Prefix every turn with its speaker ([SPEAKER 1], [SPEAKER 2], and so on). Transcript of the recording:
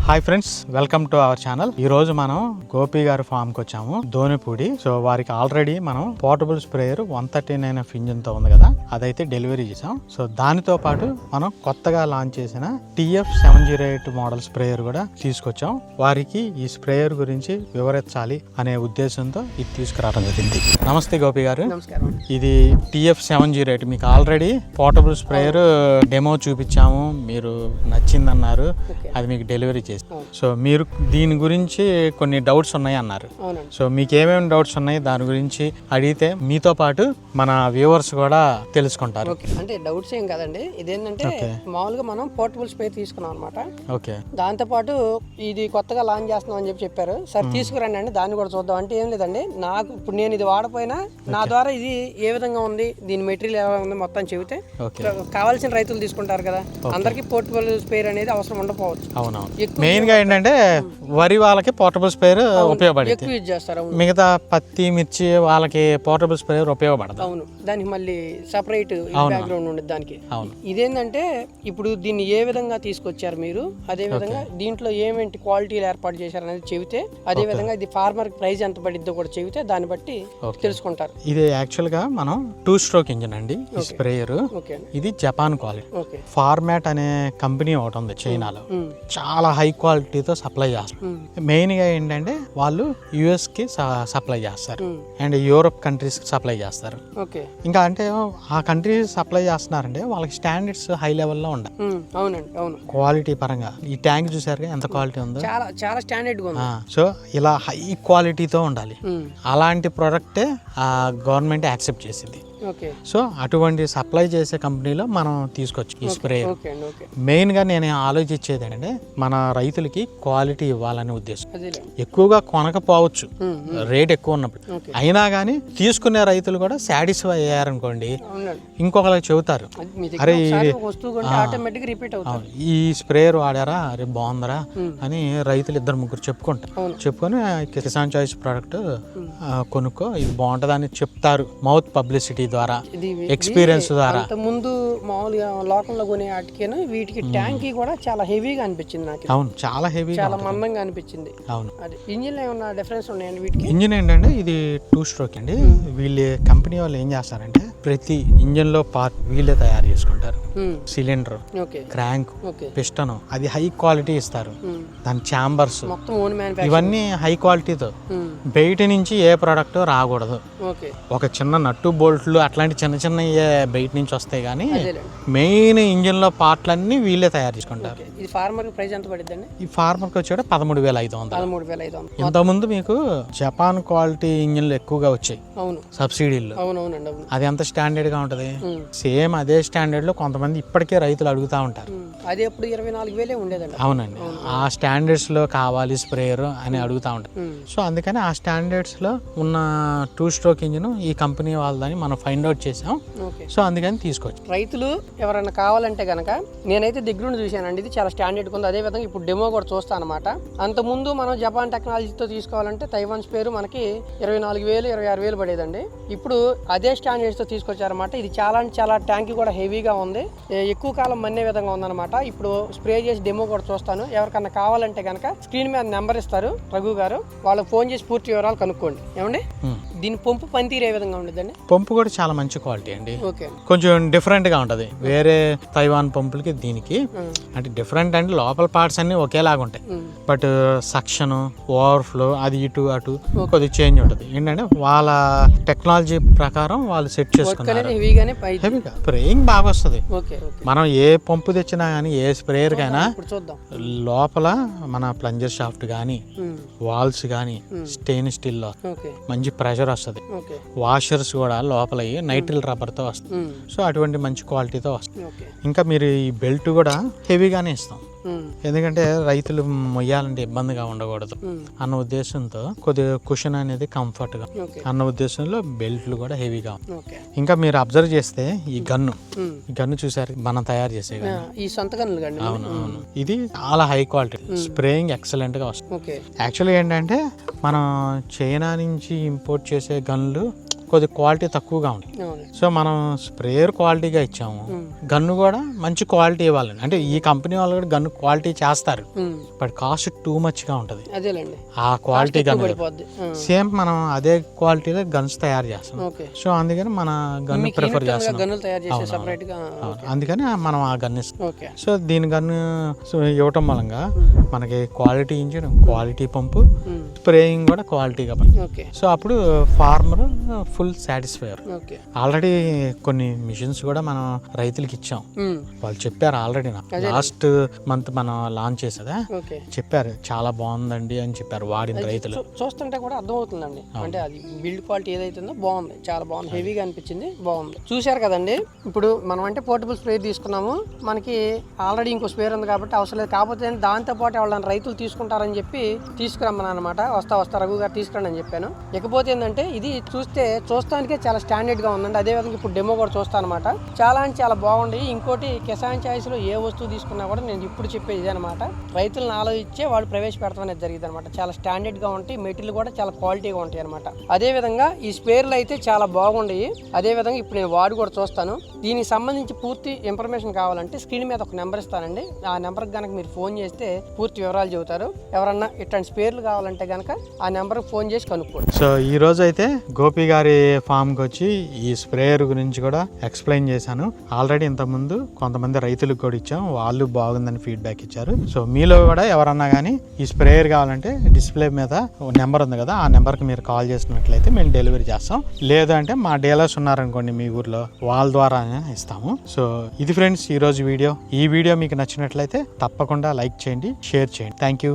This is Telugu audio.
[SPEAKER 1] Hi friends, welcome to our channel. ఈ రోజు మనం గోపి గారి ఫామ్ కి వచ్చాము, ధోనిపూడి. సో వారికి ఆల్రెడీ మనం పోర్టబుల్ స్ప్రేయర్ 139 ఇంజిన్ తో ఉంది కదా, అదైతే డెలివరీ చేసాం. సో దానితో పాటు మనం కొత్తగా లాంచ్ చేసిన TF708 మోడల్ స్ప్రేయర్ కూడా తీసుకొచ్చాం. వారికి ఈ స్ప్రేయర్ గురించి వివరించాలి అనే ఉద్దేశంతో ఇది తీసుకురావడం జరిగింది. నమస్తే గోపి గారు.
[SPEAKER 2] నమస్కారం.
[SPEAKER 1] ఇది TF708 మీకు ఆల్రెడీ పోర్టబుల్ స్ప్రేయర్ డెమో చూపించాము, మీరు నచ్చిందన్నారు, అది మీకు డెలివరీ చేసి. సో మీరు దీని గురించి కొన్ని డౌట్స్ ఉన్నాయి అన్నారు. సో మీకు ఏమేమి డౌట్స్ ఉన్నాయి దాని గురించి అడిగితే మీతో పాటు మన వ్యూవర్స్ కూడా తెలుసుకుంటారు.
[SPEAKER 2] అంటే డౌట్స్ ఏం కదండి, ఇదేంటంటే మామూలుగా మనం పోర్టబుల్ స్ప్రే తీసుకున్నాం అనమాట.
[SPEAKER 1] ఓకే,
[SPEAKER 2] దాంతో పాటు ఇది కొత్తగా లాంచ్ చేస్తున్నాం అని చెప్పారు. సరే తీసుకురండి అండి, దాన్ని కూడా చూద్దాం. అంటే ఏం లేదండి, నాకు ఇప్పుడు నేను ఇది వాడపోయినా నా ద్వారా ఇది ఏ విధంగా ఉంది, దీని మెటీరియల్ ఎలా ఉంది మొత్తం చెబితే కావాల్సిన రైతులు తీసుకుంటారు కదా. అందరికి పోర్టబుల్ స్ప్రేయర్ అనేది అవసరం ఉండకపోవచ్చు.
[SPEAKER 1] అవునవును. మెయిన్ గా ఏంటంటే వరి వాళ్ళకి పోర్టబుల్ స్ప్రేయర్ ఉపయోగపడుతుంది,
[SPEAKER 2] యూజ్ చేస్తారు.
[SPEAKER 1] మిగతా పత్తి మిర్చి వాళ్ళకి పోర్టబుల్ స్ప్రేయర్ ఉపయోగపడదు.
[SPEAKER 2] అవును, దానికి మళ్ళీ సపరేట్ బ్యాక్గ్రౌండ్ ఉండదు దానికి. ఇదేంటంటే ఇప్పుడు దీన్ని ఏ విధంగా తీసుకొచ్చారు మీరు, అదే విధంగా దీంట్లో ఏమేంటి క్వాలిటీలు ఏర్పాటు చేశారు అనేది చెబితే, అదే విధంగా ఇది ఫార్మర్ ప్రైస్ ఎంత పడిద్దో కూడా చెబితే దాన్ని బట్టి తెలుసుకుంటారు.
[SPEAKER 1] ఇది యాక్చువల్ గా మనం 2 స్ట్రోక్ ఇంజిన్ అండి ఈ స్ప్రేయర్. ఇది జపాన్ క్వాలిటీ. ఫార్మాట్ అనే కంపెనీ ఒకటి ఉంది చైనాలో, చాలా హై క్వాలిటీతో సప్లై చేస్తారు. మెయిన్ గా ఏంటంటే వాళ్ళు US కి సప్లై చేస్తారు అండ్ యూరోప్ కంట్రీస్ కి సప్లై చేస్తారు. ఇంకా అంటే ఆ కంట్రీస్ సప్లై చేస్తున్నారంటే వాళ్ళకి స్టాండర్డ్స్ హై లెవెల్లో ఉండాలి.
[SPEAKER 2] అవునండి, అవును.
[SPEAKER 1] క్వాలిటీ పరంగా ఈ ట్యాంక్ చూసారుగా ఎంత క్వాలిటీ ఉందో,
[SPEAKER 2] చాలా చాలా స్టాండర్డ్ గా ఉంది.
[SPEAKER 1] సో ఇలా హై క్వాలిటీతో ఉండాలి. అలాంటి ప్రోడక్టే గవర్నమెంట్ యాక్సెప్ట్ చేసింది. సో అటువంటి సప్లై చేసే కంపెనీలో మనం తీసుకొచ్చి ఈ స్ప్రే. మెయిన్ గా నేను ఆలోచించేది ఏంటంటే మన రైతులకి క్వాలిటీ ఇవ్వాలనే ఉద్దేశం. ఎక్కువగా కొనకపోవచ్చు రేట్ ఎక్కువ ఉన్నప్పుడు, అయినా కానీ తీసుకునే రైతులు కూడా సాటిస్ఫై అయ్యారనుకోండి, ఇంకొకరికి చెబుతారు, అరే ఈ స్ప్రేయర్ వాడారా, అరే బాగుందరా అని రైతులు 2-3 చెప్పుకొని కిసాన్ చాయిస్ ప్రోడక్ట్ కొనుక్కో, ఇది బాగుంటదని చెప్తారు. మౌత్ పబ్లిసిటీ ద్వారా, ఎక్స్పీరియన్స్ ద్వారా.
[SPEAKER 2] ముందు మామూలుగా లోకంలో కొనే వాటికేను వీటికి ట్యాంక్ కూడా చాలా హెవీగా అనిపించింది నాకు.
[SPEAKER 1] అవును, చాలా హెవీ,
[SPEAKER 2] చాలా మందంగా అనిపించింది.
[SPEAKER 1] అవును.
[SPEAKER 2] అది ఇంజిన్ ఏమన్నా డిఫరెన్స్ ఉన్నాయండి వీటికి?
[SPEAKER 1] ఇంజిన్ ఏంటంటే ఇది 2 స్ట్రోక్ అండి. వీళ్ళ కంపెనీ వాళ్ళు ఏం చేస్తారంటే ప్రతి ఇంజిన్ లో పార్ట్ వీళ్ళే తయారు చేసుకుంటారు. సిలిండర్, క్రాంక్, పిస్టన్ అది హై క్వాలిటీ ఇస్తారు. దాని ఛాంబర్స్ ఇవన్నీ హై క్వాలిటీతో. బయట నుంచి ఏ ప్రోడక్ట్ రాకూడదు. ఒక చిన్న నట్టు బోల్ట్లు అట్లాంటి చిన్న చిన్న బయట నుంచి వస్తాయి, కానీ మెయిన్ ఇంజిన్ లో పార్ట్లన్నీ వీళ్ళే తయారు చేసుకుంటారు.
[SPEAKER 2] ఈ ఫార్మర్ ప్రైస్ ఎంత పడుతుందండి?
[SPEAKER 1] ఈ ఫార్మర్ కి వచ్చాడు 13,500. ఇంతకుముందు మీకు జపాన్ క్వాలిటీ ఇంజిన్లు ఎక్కువగా వచ్చాయి సబ్సిడీల్లో. అది ఎంత స్టాండర్డ్ గా ఉంటది, సేమ్ అదే స్టాండర్డ్ లో కొంతమంది ఇప్పటికే రైతులు అడుగుతా ఉంటారు.
[SPEAKER 2] అది ఎప్పుడు 24,000 ఉండేదండి.
[SPEAKER 1] అవునండి, ఆ స్టాండర్డ్స్ లో కావాలి స్ప్రేయర్ అని అడుగుతా ఉంటారు. సో అందుకని ఆ స్టాండర్డ్స్ లో ఉన్న 2 స్ట్రోక్ ఇంజిన్ ఈ కంపెనీ వాళ్ళదని మనం ఫైండ్ అవుట్ చేసాం. సో అందుకని తీసుకోవచ్చు.
[SPEAKER 2] రైతులు ఎవరైనా కావాలంటే గనక నేనైతే దగ్గరుండి చూశానండి, ఇది చాలా స్టాండర్డ్ ఉంది. అదే విధంగా ఇప్పుడు డెమో కూడా చూస్తాను అనమాట. అంతకుముందు మనం జపాన్ టెక్నాలజీతో తీసుకోవాలంటే తైవాన్ స్పేరు మనకి 24,000 26,000 పడేదండి. ఇప్పుడు అదే స్టాండర్డ్స్ తో తీసుకొచ్చారన్నమాట. ఇది చాలా ట్యాంక్ కూడా హెవీగా ఉంది, ఎక్కువ కాలం మన్నే విధంగా ఉందన్నమాట. ఇప్పుడు స్ప్రే చేసి డెమో కూడా చూస్తాను. ఎవరికన్నా కావాలంటే కనుక స్క్రీన్ మీద నెంబర్ ఇస్తారు రఘు గారు, వాళ్ళకి ఫోన్ చేసి పూర్తి వివరాలు కనుక్కోండి. ఏమండి, దీని పంపు పనితీరు ఏ విధంగా ఉండదండి?
[SPEAKER 1] పంపు కూడా చాలా మంచి క్వాలిటీ అండి. కొంచెం డిఫరెంట్ గా ఉంటది వేరే తైవాన్ పంపులకి దీనికి. అంటే డిఫరెంట్ అంటే లోపల పార్ట్స్ అన్ని ఒకేలాగా ఉంటాయి, బట్ సక్షన్, ఓవర్ఫ్లో అది ఇటు అటు కొద్దిగా చేంజ్ ఉంటుంది. ఏంటంటే వాళ్ళ టెక్నాలజీ ప్రకారం వాళ్ళు సెట్ చేసుకున్నారు. స్ప్రేయింగ్ బాగా వస్తుంది. మనం ఏ పంపు తెచ్చినా గానీ, ఏ స్ప్రేయర్ కైనా లోపల మన ప్లంజర్ షాఫ్ట్ గానీ, వాల్స్ గానీ స్టెయిన్లెస్ స్టీల్ లో మంచి ప్రెషర్ వస్తుంది. వాషర్స్ కూడా లోపల నైట్రిల్ రబ్బర్ తో వస్తుంది. సో అటువంటి మంచి క్వాలిటీతో వస్తుంది. ఇంకా మీరు ఈ బెల్ట్ కూడా హెవీగానే ఇస్తాం, ఎందుకంటే రైతులు మొయ్యాలంటే ఇబ్బందిగా ఉండకూడదు అన్న ఉద్దేశంతో కొద్దిగా కుషన్ అనేది కంఫర్ట్ గా అన్న ఉద్దేశంలో బెల్ట్లు కూడా హెవీగా. ఇంకా మీరు అబ్జర్వ్ చేస్తే ఈ గన్ను చూసారు మనం తయారు చేసే
[SPEAKER 2] ఈ సొంత గన్నులు.
[SPEAKER 1] అవును, ఇది చాలా హై క్వాలిటీ, స్ప్రేయింగ్ ఎక్సలెంట్ గా వస్తుంది. యాక్చువల్గా ఏంటంటే మనం చైనా నుంచి ఇంపోర్ట్ చేసే గన్లు కొద్ది క్వాలిటీ తక్కువగా ఉంటుంది.
[SPEAKER 2] అవును.
[SPEAKER 1] సో మనం స్ప్రేయర్ క్వాలిటీగా ఇచ్చాము, గన్ను కూడా మంచి క్వాలిటీ ఇవ్వాలండి. అంటే ఈ కంపెనీ వాళ్ళు కూడా గన్ను క్వాలిటీ చేస్తారు, బట్ కాస్ట్ టూ మచ్ గా ఉంటుంది.
[SPEAKER 2] అదేలేండి,
[SPEAKER 1] ఆ క్వాలిటీ గన్
[SPEAKER 2] పడిపోద్ది.
[SPEAKER 1] సేమ్ మనం అదే క్వాలిటీలో గన్స్ తయారు చేస్తాం.
[SPEAKER 2] ఓకే.
[SPEAKER 1] సో అందుకని మన గన్ను ప్రిఫర్ చేస్తాం.
[SPEAKER 2] గన్నులు తయారు చేసే సెపరేట్ గా.
[SPEAKER 1] అందుకని మనం ఆ గన్ ఇస్తాం.
[SPEAKER 2] ఓకే.
[SPEAKER 1] సో దీని గన్ను ఇవ్వటం మూలంగా మనకి క్వాలిటీ ఇంజిన్, క్వాలిటీ పంపు, స్ప్రేయింగ్ కూడా క్వాలిటీగా.
[SPEAKER 2] ఓకే.
[SPEAKER 1] సో అప్పుడు ఫార్మర్ ఫుల్ సాటిస్ఫైర్.
[SPEAKER 2] ఓకే.
[SPEAKER 1] ఆల్రెడీ కొన్ని మిషన్స్ కూడా మనం రైతులకి ఇచ్చాం. వాళ్ళు చెప్పారు ఆల్రెడీ, నాకు లాస్ట్ మంత్ మనం లాంచ్ చేసేదా
[SPEAKER 2] ఓకే,
[SPEAKER 1] చెప్పారు చాలా బాగుందండి అని చెప్పారు వాడిన రైతులు.
[SPEAKER 2] చూస్తుంటే కూడా అర్థం అవుతుందండి, అంటే అది బిల్డ్ క్వాలిటీ ఏదైతుందో బాగుంది, చాలా బాగుంది, హెవీగా అనిపించింది, బాగుంది. చూశారు కదండి. ఇప్పుడు మనం అంటే పోర్టబుల్ స్ప్రే తీసుకున్నాము, మనకి ఆల్రెడీ ఇంకో స్ప్రేయర్ ఉంది కాబట్టి అవసరం లేదు. కాకపోతే దాంతో పాటు వాళ్ళని రైతులు తీసుకుంటారని చెప్పి తీసుకురమ్మని అనమాట. వస్తా రఘు గారు తీసుకురండి అని చెప్పాను. ఇకపోతే ఏంటంటే ఇది చూస్తానికే చాలా స్టాండర్డ్ గా ఉందండి. అదే విధంగా ఇప్పుడు డెమో కూడా చూస్తాను అనమాట. చాలా అంటే చాలా బాగుంది. ఇంకోటి కిసాన్ చాయిస్ లో ఏ వస్తువు తీసుకున్నా కూడా నేను ఇప్పుడు చెప్పేది ఇదే అనమాట, రైతులను ఆలోచించే వాళ్ళు ప్రవేశపెడతాం అనేది జరిగింది అనమాట. చాలా స్టాండర్డ్ గా ఉంటాయి, మెటీరియల్ కూడా చాలా క్వాలిటీగా ఉంటాయి అనమాట. అదే విధంగా ఈ స్పేర్లు అయితే చాలా బాగుంటాయి. అదే విధంగా ఇప్పుడు నేను వాడు కూడా చూస్తాను. దీనికి సంబంధించి పూర్తి ఇన్ఫర్మేషన్ కావాలంటే స్క్రీన్ మీద ఒక నెంబర్ ఇస్తానండి. ఆ నెంబర్కి కనుక మీరు ఫోన్ చేస్తే పూర్తి వివరాలు చెబుతారు. ఎవరన్నా ఇట్లాంటి స్పేర్లు కావాలంటే కనుక ఆ నెంబర్కి ఫోన్ చేసి కనుక్కోండి. సో ఈ రోజు అయితే గోపి గారి ఫామ్కి వచ్చి ఈ స్ప్రేయర్ గురించి కూడా ఎక్స్ప్లెయిన్ చేశాను. ఆల్రెడీ ఇంతకుముందు కొంతమంది రైతులకు కూడా ఇచ్చాం, వాళ్ళు బాగుందని ఫీడ్బ్యాక్ ఇచ్చారు. సో మీలో కూడా ఎవరన్నా కానీ ఈ స్ప్రేయర్ కావాలంటే డిస్ప్లే మీద నెంబర్ ఉంది కదా, ఆ నెంబర్కి మీరు కాల్ చేసినట్లయితే మేము డెలివరీ చేస్తాం. లేదంటే మా డీలర్స్ ఉన్నారనుకోండి మీ ఊర్లో, వాళ్ళ ద్వారా ఇస్తాము. సో ఇది ఫ్రెండ్స్ ఈ రోజు వీడియో. ఈ వీడియో మీకు నచ్చినట్లయితే తప్పకుండా లైక్ చేయండి, షేర్ చేయండి. Thank you.